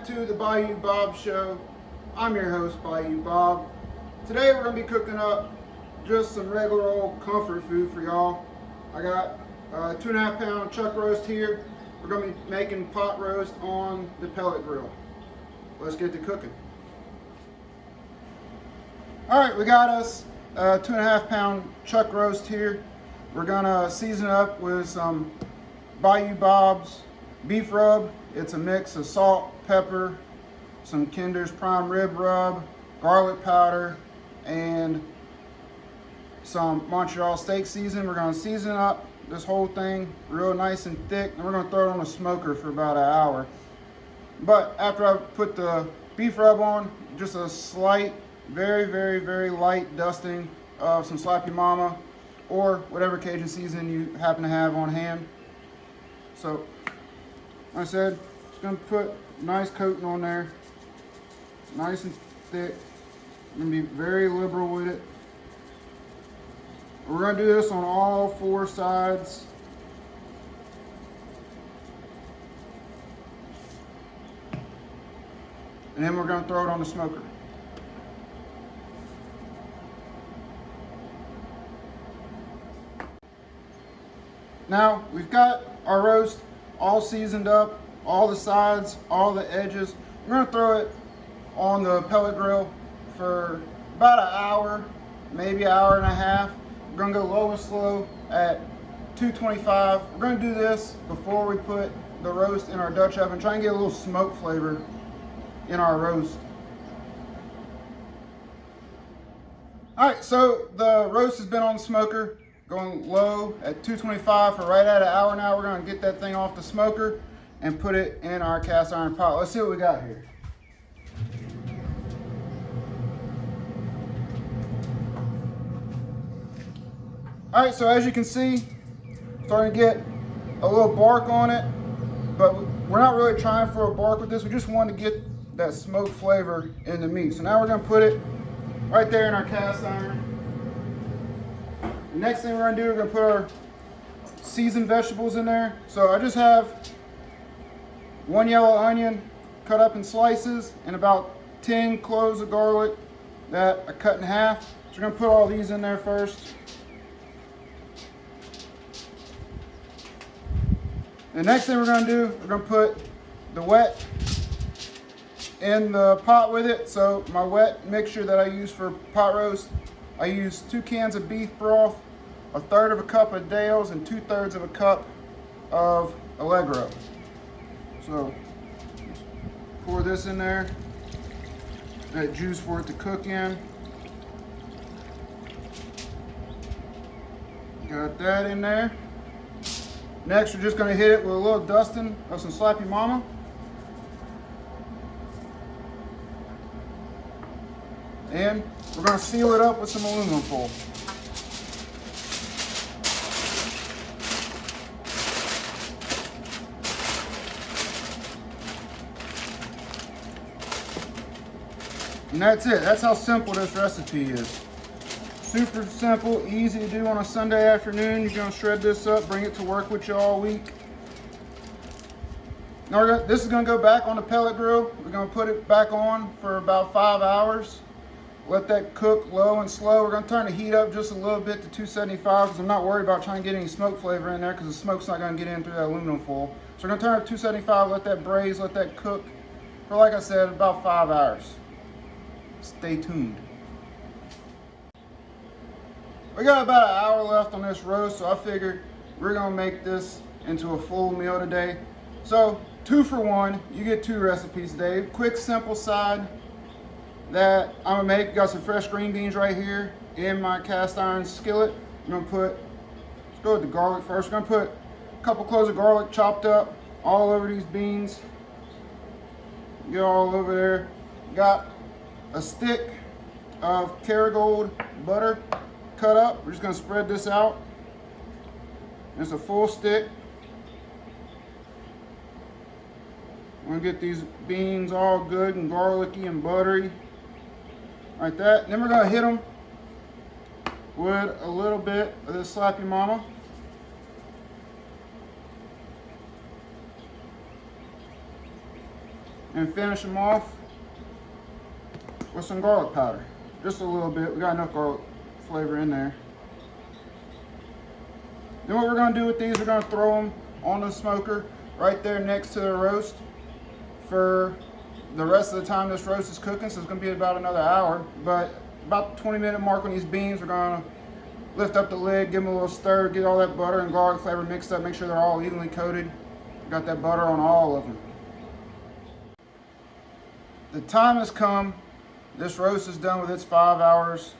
back to the Bayou Bob Show. I'm your host, Bayou Bob. Today we're going to be cooking up just some regular old comfort food for y'all. I got a 2.5 pound chuck roast here. We're going to be making pot roast on the pellet grill. Let's get to cooking. Alright, we got us a 2.5 pound chuck roast here. We're going to season it up with some Bayou Bob's beef rub. It's a mix of salt, pepper, some Kinder's prime rib rub, garlic powder, and some Montreal steak seasoning. We're going to season up this whole thing real nice and thick, and we're going to throw it on a smoker for about an hour. But after I put the beef rub on, just a slight, very light dusting of some Slappy Mama or whatever Cajun seasoning you happen to have on hand. So, like I said, just gonna put a nice coating on there, nice and thick. I'm gonna be very liberal with it. We're gonna do this on all 4 sides. And then we're gonna throw it on the smoker. Now, we've got our roast all seasoned up, all the sides, all the edges. We're gonna throw it on the pellet grill for about an hour, maybe an hour and a half. We're gonna go low and slow at 225. We're gonna do this before we put the roast in our Dutch oven. Try and get a little smoke flavor in our roast. All right, so the roast has been on the smoker, going low at 225 for right at an hour now. We're gonna get that thing off the smoker and put it in our cast iron pot. Let's see what we got here. All right, so as you can see, starting to get a little bark on it, but we're not really trying for a bark with this. We just want to get that smoke flavor in the meat. So now we're gonna put it right there in our cast iron. The next thing we're gonna do, we're gonna put our seasoned vegetables in there. So I just have 1 yellow onion cut up in slices and about 10 cloves of garlic that I cut in half. So we're gonna put all these in there first. The next thing we're gonna do, we're gonna put the wet in the pot with it. So my wet mixture that I use for pot roast, I use 2 cans of beef broth, 1/3 of a cup of Dale's, and 2/3 of a cup of Allegro. So pour this in there, that juice for it to cook in. Got that in there. Next, we're just gonna hit it with a little dusting of some Slappy Mama. And we're gonna seal it up with some aluminum foil. And that's it. That's how simple this recipe is. Super simple, easy to do on a Sunday afternoon. You're gonna shred this up, bring it to work with you all week. Now this is gonna go back on the pellet grill. We're gonna put it back on for about 5 hours. Let that cook low and slow. We're gonna turn the heat up just a little bit to 275 because I'm not worried about trying to get any smoke flavor in there because the smoke's not gonna get in through that aluminum foil. So we're gonna turn it up to 275, let that braise, let that cook for, like I said, about 5 hours. Stay tuned. We got about an hour left on this roast, so I figured we're gonna make this into a full meal today. So 2 for 1, you get 2 recipes today. Quick, simple side that I'm gonna make. Got some fresh green beans right here in my cast iron skillet. I'm gonna let's go with the garlic first. We're gonna put a couple cloves of garlic chopped up all over these beans. Get all over there. Got a stick of Kerrygold butter cut up. We're just gonna spread this out. It's a full stick. I'm gonna get these beans all good and garlicky and buttery, like that. And then we're gonna hit them with a little bit of this Slappy Mama. and finish them off with some garlic powder. Just a little bit. We got enough garlic flavor in there. Then what we're going to do with these, we're going to throw them on the smoker right there next to the roast for the rest of the time this roast is cooking. So it's going to be about another hour. But about the 20-minute mark on these beans, we're going to lift up the lid, give them a little stir, get all that butter and garlic flavor mixed up, make sure they're all evenly coated. Got that butter on all of them. The time has come. This roast is done with its 5 hours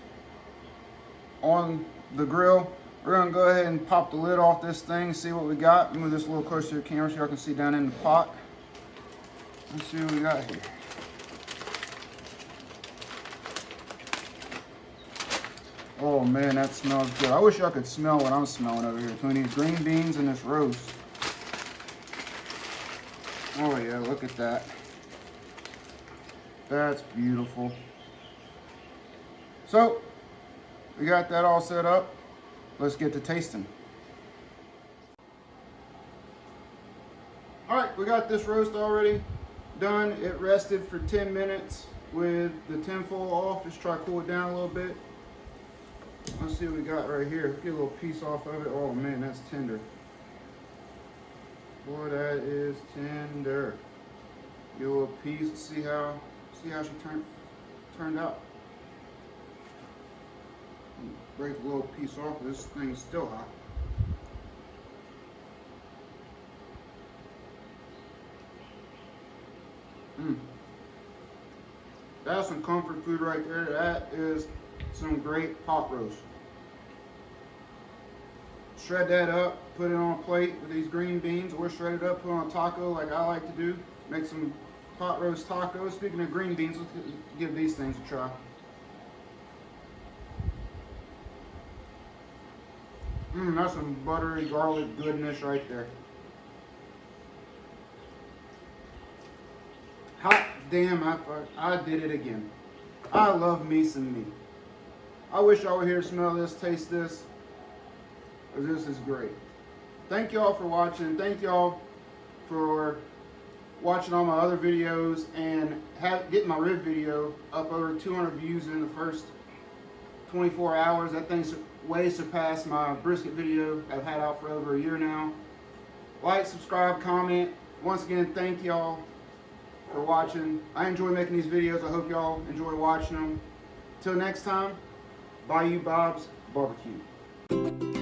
on the grill. We're going to go ahead and pop the lid off this thing, see what we got. Move this a little closer to the camera so y'all can see down in the pot. Let's see what we got here. Oh man, that smells good. I wish y'all could smell what I'm smelling over here between these green beans and this roast. Oh yeah, look at that. That's beautiful. So, we got that all set up. Let's get to tasting. All right, we got this roast already done. It rested for 10 minutes with the tinfoil off. Just try to cool it down a little bit. Let's see what we got right here. Get a little piece off of it. Oh man, that's tender. Boy, that is tender. Get a little piece. See how she turned out. Break a little piece off. This thing is still hot. That's some comfort food right there. That is some great pot roast. Shred that up, put it on a plate with these green beans, or shred it up, put it on a taco like I like to do. Make some pot roast tacos. Speaking of green beans, let's give these things a try. That's some buttery garlic goodness right there. Hot damn, I did it again. I love me some meat. I wish y'all were here to smell this, taste this, because this is great. Thank y'all for watching. Thank y'all for watching all my other videos and getting my rib video up over 200 views in the first 24 hours. That thing's way surpassed my brisket video I've had out for over a year now. Like, subscribe, comment. Once again, thank y'all for watching. I enjoy making these videos. I hope y'all enjoy watching them. Till next time, Bayou Bob's Barbecue.